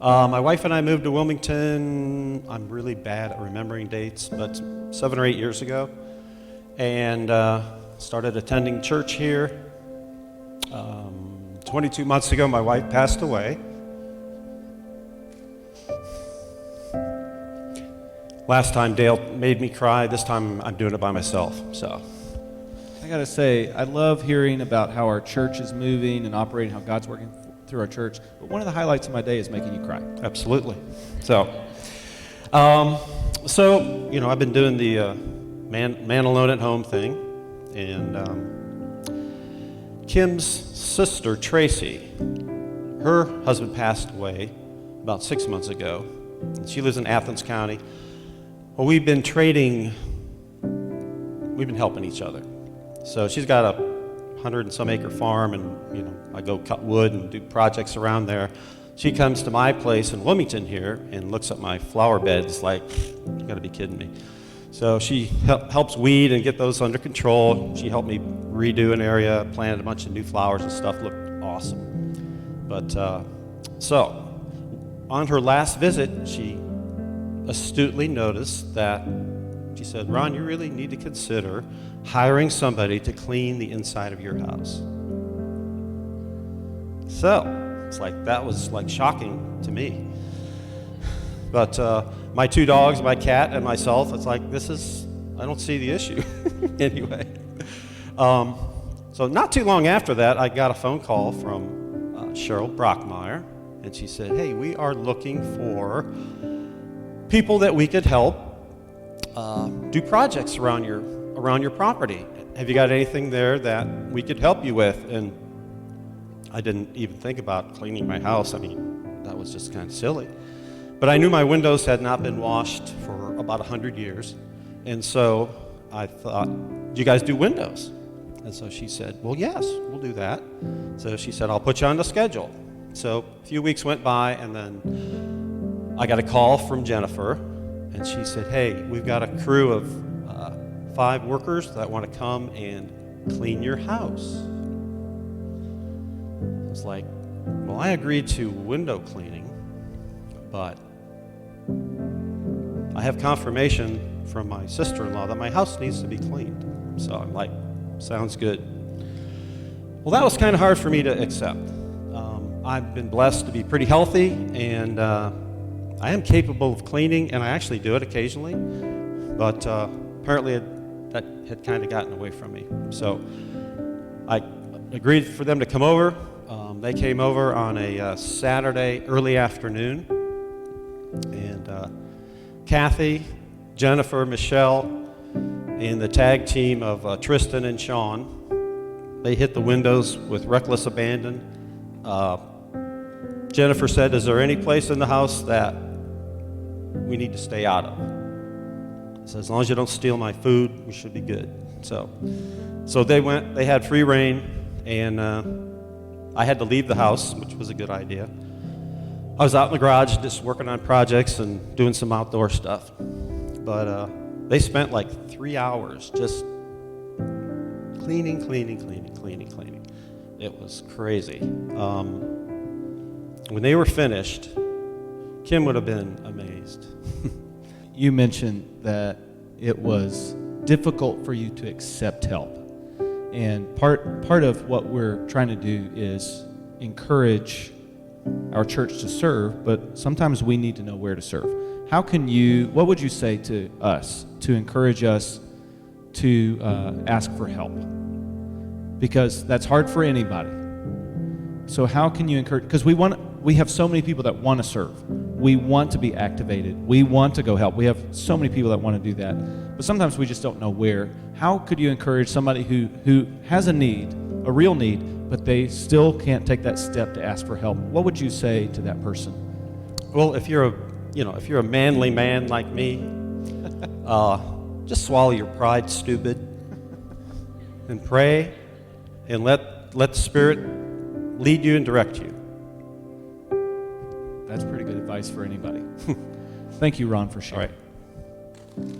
My wife and I moved to Wilmington, I'm really bad at remembering dates, but 7 or 8 years ago, and started attending church here. 22 months ago, my wife passed away. Last time Dale made me cry, this time I'm doing it by myself, so. I gotta say, I love hearing about how our church is moving and operating, how God's working through our church, but one of the highlights of my day is making you cry. Absolutely. So, I've been doing the man alone at home thing, and Kim's sister, Tracy, her husband passed away about 6 months ago. And she lives in Athens County. Well, we've been helping each other. So she's got a 100 and some acre farm, and I go cut wood and do projects around there. She comes to my place in Wilmington here and looks at my flower beds like, you gotta be kidding me. So she helps weed and get those under control. She helped me redo an area, planted a bunch of new flowers and stuff, looked awesome. But so on her last visit, she astutely noticed that she said, "Ron, you really need to consider hiring somebody to clean the inside of your house." So it's like, that was like shocking to me. But my 2 dogs, my cat, and myself, it's like, I don't see the issue anyway. So not too long after that, I got a phone call from Cheryl Brockmeyer, and she said, "Hey, we are looking for people that we could help do projects around your property. Have you got anything there that we could help you with?" And I didn't even think about cleaning my house. I mean, that was just kind of silly. But I knew my windows had not been washed for about 100 years. And so I thought, "Do you guys do windows?" And so she said, "Well, yes, we'll do that." So she said, "I'll put you on the schedule." So a few weeks went by, and then I got a call from Jennifer, and she said, "Hey, we've got a crew of 5 workers that want to come and clean your house." I was like, "Well, I agreed to window cleaning, but I have confirmation from my sister-in-law that my house needs to be cleaned." So I'm like, "Sounds good." Well, that was kind of hard for me to accept. I've been blessed to be pretty healthy, and I am capable of cleaning, and I actually do it occasionally, but apparently that had kind of gotten away from me. So I agreed for them to come over. They came over on a Saturday early afternoon, and Kathy, Jennifer, Michelle, and the tag team of Tristan and Sean, they hit the windows with reckless abandon. Jennifer said, "Is there any place in the house that we need to stay out of?" I said, "As long as you don't steal my food, we should be good." So they went, they had free reign, and I had to leave the house, which was a good idea. I was out in the garage just working on projects and doing some outdoor stuff. But they spent like 3 hours just cleaning. It was crazy. When they were finished, Kim would have been amazed. You mentioned that it was difficult for you to accept help. And part of what we're trying to do is encourage our church to serve, but sometimes we need to know where to serve. What would you say to us to encourage us to ask for help? Because that's hard for anybody. So how can you encourage, because we have so many people that want to serve. We want to be activated. We want to go help. We have so many people that want to do that. But sometimes we just don't know where. How could you encourage somebody who has a need, a real need, but they still can't take that step to ask for help? What would you say to that person? Well, if you're a manly man like me, just swallow your pride, stupid, and pray, and let the Spirit lead you and direct you. That's pretty good advice for anybody. Thank you, Ron, for sharing. All right.